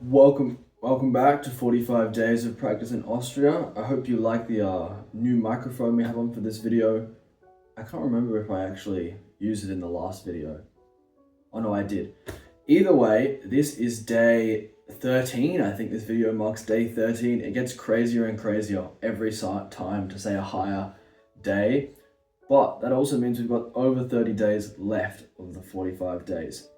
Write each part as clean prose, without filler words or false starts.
Welcome back to 45 days of practice in Austria. I hope you like the new microphone we have on for this video. I can't remember if I actually used it in the last video. Oh no, I did. Either way, this is day 13. I think this video marks day 13. It gets crazier and crazier every time to say a higher day. But that also means we've got over 30 days left of the 45 days.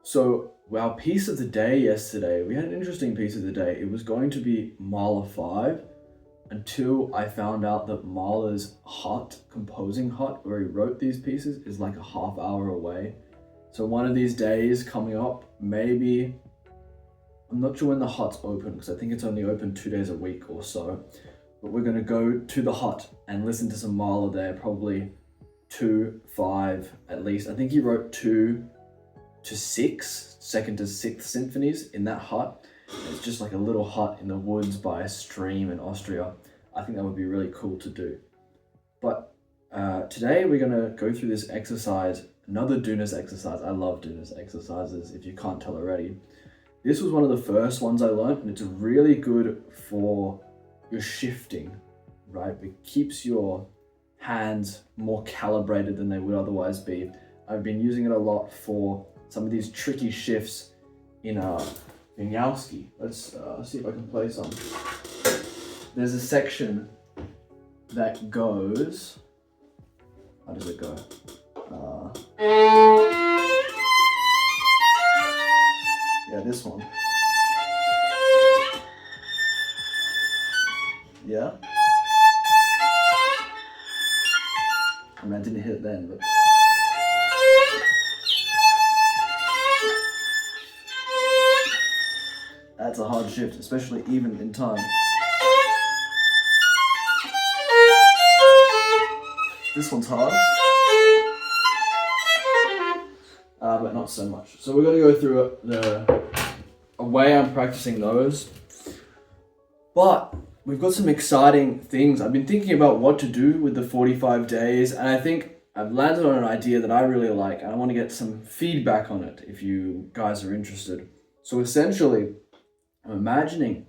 So our piece of the day yesterday, we had an interesting piece of the day. It was going to be Mahler 5 until I found out that Mahler's hut, composing hut, where he wrote these pieces, is like a half hour away. So one of these days coming up, maybe, I'm not sure when the hut's open because I think it's only open 2 days a week or so. But we're going to go to the hut and listen to some Mahler there, probably 2-5 at least. I think he wrote 2 to 6, second to 6th symphonies in that hut. It's just like a little hut in the woods by a stream in Austria. I think that would be really cool to do. But today we're gonna go through this exercise, another Dunas exercise. I love Dunas exercises, if you can't tell already. This was one of the first ones I learned, and it's really good for your shifting, right? It keeps your hands more calibrated than they would otherwise be. I've been using it a lot for some of these tricky shifts in Wieniawski. Let's see if I can play some. There's a section that goes, how does it go? Yeah, this one. Yeah? I mean, I didn't hit it then, but... That's a hard shift, especially even in time. This one's hard, but not so much. So we're going to go through a way I'm practicing those. But we've got some exciting things. I've been thinking about what to do with the 45 days, and I think I've landed on an idea that I really like, and I want to get some feedback on it if you guys are interested. So essentially, I'm imagining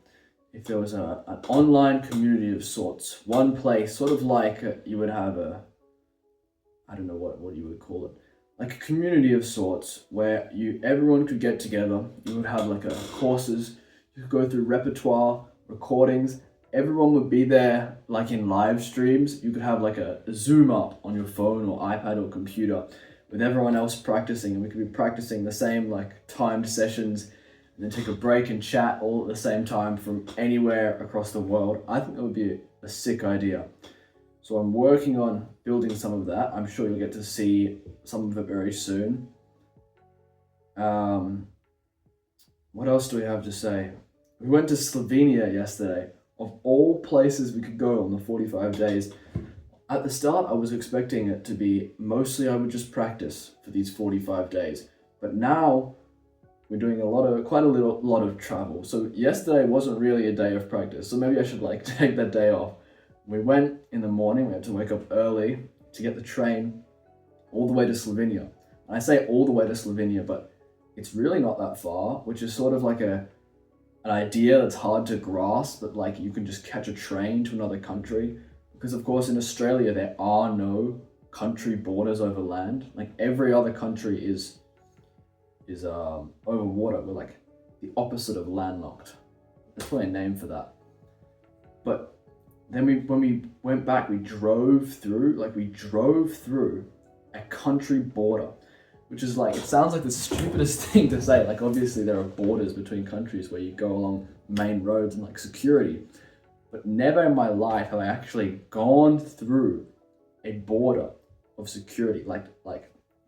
if there was an online community of sorts, one place, sort of like you would have I don't know what you would call it, like a community of sorts where everyone could get together. You would have like courses, you could go through repertoire, recordings, everyone would be there like in live streams. You could have like a Zoom up on your phone or iPad or computer with everyone else practicing, and we could be practicing the same like timed sessions and then take a break and chat all at the same time from anywhere across the world. I think that would be a sick idea. So I'm working on building some of that. I'm sure you'll get to see some of it very soon. What else do we have to say? We went to Slovenia yesterday. Of all places we could go on the 45 days, at the start I was expecting it to be mostly I would just practice for these 45 days. But now we're doing quite a lot of travel. So yesterday wasn't really a day of practice. So maybe I should like take that day off. We went in the morning. We had to wake up early to get the train all the way to Slovenia. And I say all the way to Slovenia, but it's really not that far, which is sort of like an idea that's hard to grasp, but like you can just catch a train to another country. Because of course in Australia, there are no country borders over land. Like every other country is over water. We're like the opposite of landlocked. There's probably a name for that. But then when we went back, we drove through a country border, which is like, it sounds like the stupidest thing to say. Like obviously there are borders between countries where you go along main roads and like security, but never in my life have I actually gone through a border of security. Like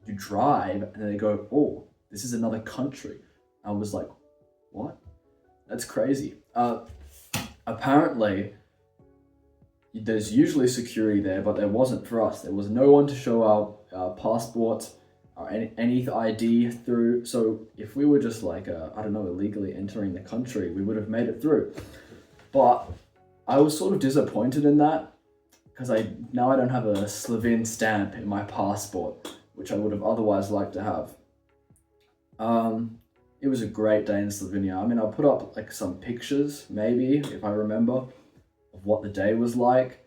you drive and then they go, oh, this is another country. I was like, what? That's crazy. Apparently, there's usually security there, but there wasn't for us. There was no one to show our passports or any ID through. So if we were just like, I don't know, illegally entering the country, we would have made it through. But I was sort of disappointed in that because now I don't have a Slovene stamp in my passport, which I would have otherwise liked to have. It was a great day in Slovenia. I mean, I'll put up like some pictures, maybe, if I remember, of what the day was like.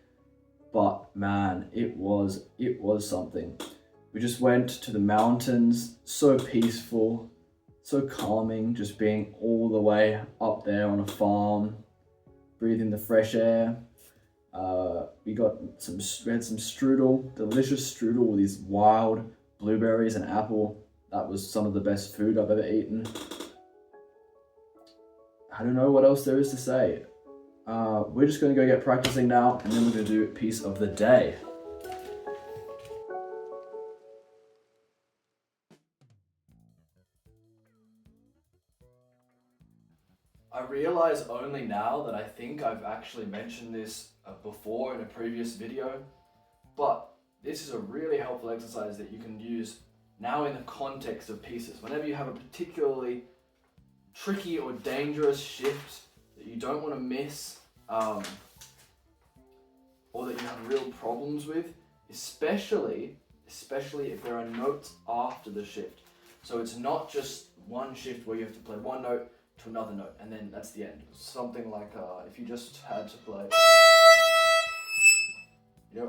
But man, it was something. We just went to the mountains, so peaceful, so calming, just being all the way up there on a farm, breathing the fresh air. We had some strudel, delicious strudel with these wild blueberries and apple. That was some of the best food I've ever eaten. I don't know what else there is to say. We're just going to go get practicing now, and then we're going to do piece of the day. I realize only now that I think I've actually mentioned this before in a previous video, but this is a really helpful exercise that you can use now in the context of pieces. Whenever you have a particularly tricky or dangerous shift that you don't want to miss, or that you have real problems with, especially if there are notes after the shift. So it's not just one shift where you have to play one note to another note and then that's the end. Something like if you just had to play,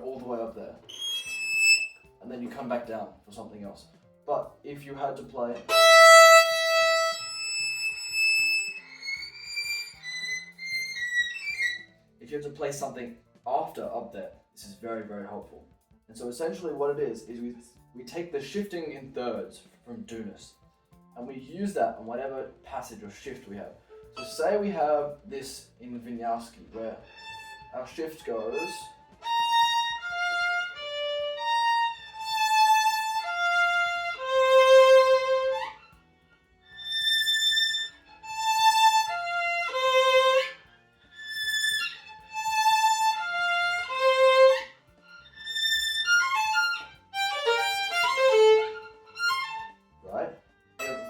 all the way up there, and then you come back down for something else. But if you had to play, if you have to play something after up there, this is very, very helpful. And so essentially what it is we take the shifting in thirds from Dunas, and we use that on whatever passage or shift we have. So say we have this in Wieniawski, where our shift goes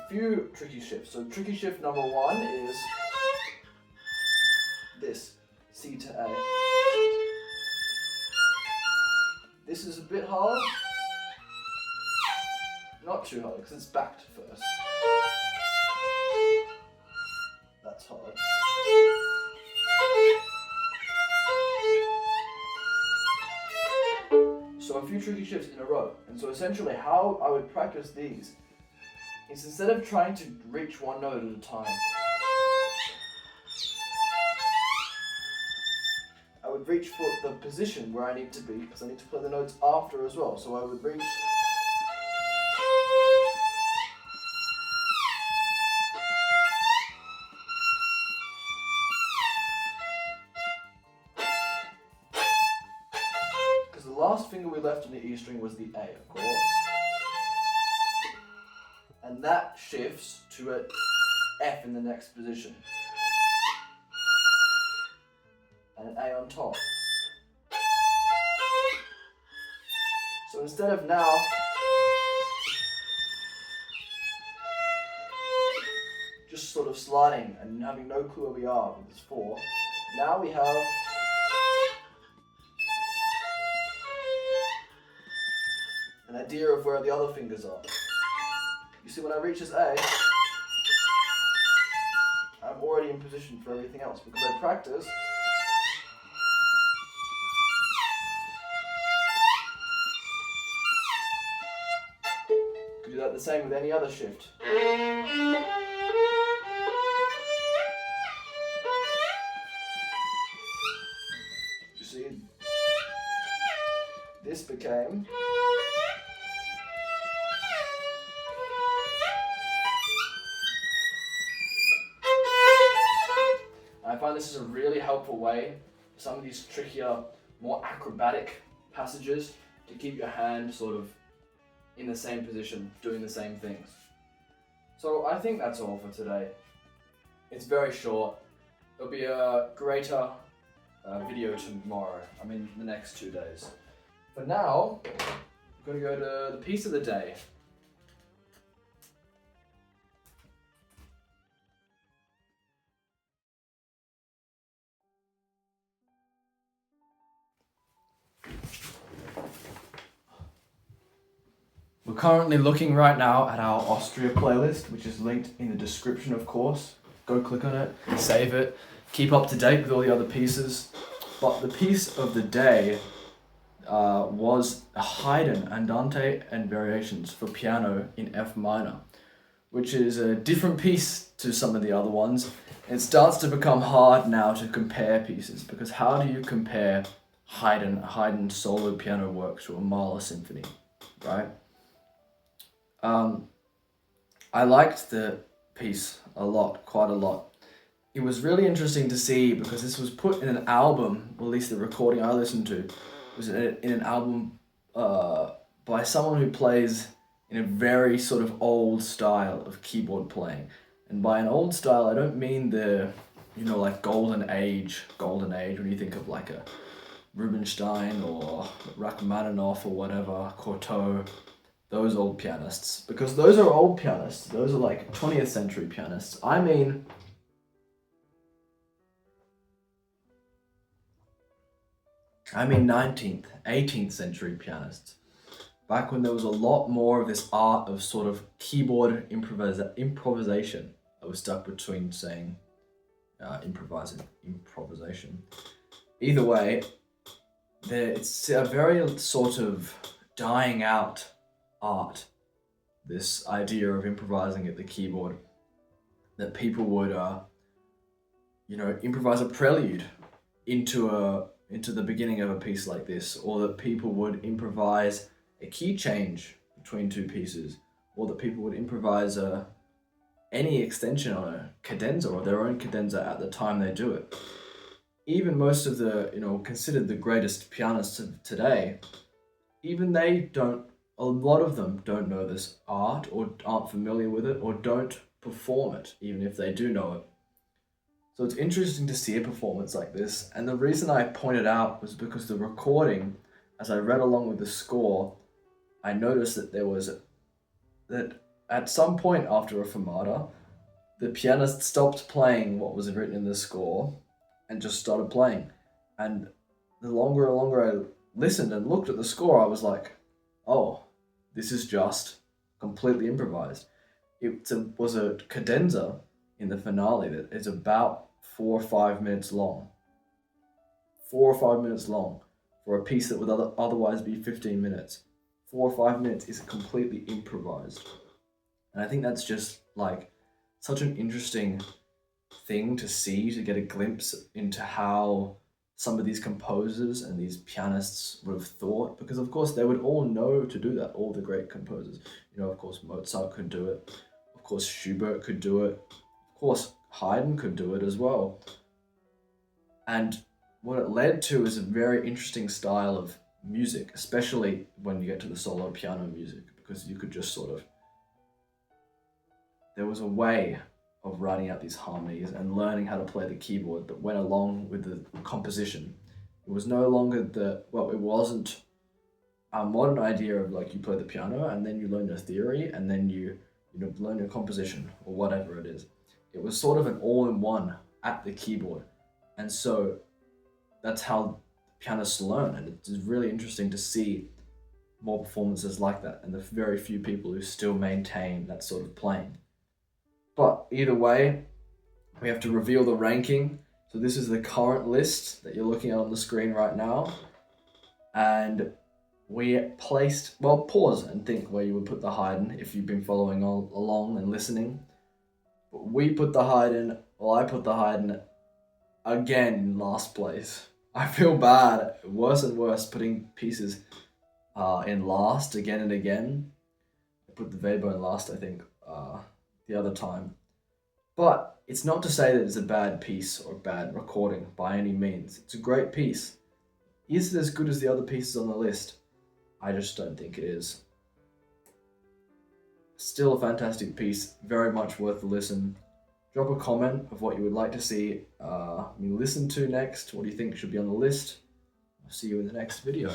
few tricky shifts. So tricky shift number one is this, C to A. This is a bit hard, not too hard because it's backed first. That's hard. So a few tricky shifts in a row. And so essentially how I would practice these is instead of trying to reach one note at a time, I would reach for the position where I need to be, because I need to play the notes after as well. So I would reach because the last finger we left on the E string was the A, of course. And that shifts to an F in the next position. And an A on top. So instead of now just sort of sliding and having no clue where we are with this 4, now we have an idea of where the other fingers are. You see, when I reach this A, I'm already in position for everything else because I practice could do that the same with any other shift. You see, this became I find this is a really helpful way for some of these trickier, more acrobatic passages to keep your hand sort of in the same position, doing the same things. So I think that's all for today. It's very short. There'll be a greater video tomorrow, the next 2 days. For now, I'm going to go to the piece of the day. We're currently looking right now at our Austria playlist, which is linked in the description, of course. Go click on it, save it, keep up to date with all the other pieces. But the piece of the day was Haydn Andante and Variations for piano in F minor, which is a different piece to some of the other ones. It starts to become hard now to compare pieces, because how do you compare Haydn solo piano work to a Mahler symphony, right? I liked the piece a lot, quite a lot. It was really interesting to see because this was put in an album, or at least the recording I listened to, was in an album by someone who plays in a very sort of old style of keyboard playing. And by an old style, I don't mean the, like golden age, when you think of like a Rubinstein or Rachmaninoff or whatever, Cortot, those old pianists. Because those are old pianists. Those are like 20th century pianists. I mean 19th, 18th century pianists. Back when there was a lot more of this art of sort of keyboard improvisation. I was stuck between saying improvisation. Either way, it's a very sort of dying out art, this idea of improvising at the keyboard, that people would improvise a prelude into the beginning of a piece like this, or that people would improvise a key change between two pieces, or that people would improvise any extension on a cadenza or their own cadenza at the time they do it. Even most of the, considered the greatest pianists of today, even a lot of them don't know this art or aren't familiar with it or don't perform it, even if they do know it. So it's interesting to see a performance like this. And the reason I pointed out was because the recording, as I read along with the score, I noticed that at some point after a fermata, the pianist stopped playing what was written in the score and just started playing. And the longer and longer I listened and looked at the score, I was like, oh, this is just completely improvised. It was a cadenza in the finale that is about 4 or 5 minutes long. 4 or 5 minutes long for a piece that would otherwise be 15 minutes. 4 or 5 minutes is completely improvised. And I think that's just like such an interesting thing to see, to get a glimpse into how some of these composers and these pianists would have thought, because of course they would all know to do that, all the great composers. Of course Mozart could do it, of course Schubert could do it, of course Haydn could do it as well. And what it led to is a very interesting style of music, especially when you get to the solo piano music, because you could just there was a way of writing out these harmonies and learning how to play the keyboard that went along with the composition. It was no longer it wasn't a modern idea of like you play the piano and then you learn your theory and then you learn your composition or whatever it is. It was sort of an all-in-one at the keyboard. And so that's how pianists learn, and it's really interesting to see more performances like that and the very few people who still maintain that sort of playing. But either way, we have to reveal the ranking. So this is the current list that you're looking at on the screen right now. And we placed, pause and think where you would put the Haydn if you've been following along and listening. But I put the Haydn again in last place. I feel bad, worse and worse, putting pieces in last again and again. I put the Weber in last, I think, the other time. But it's not to say that it's a bad piece or bad recording by any means. It's a great piece. Is it as good as the other pieces on the list? I just don't think it is. Still a fantastic piece, very much worth a listen. Drop a comment of what you would like to see me listen to next. What do you think should be on the list? I'll see you in the next video.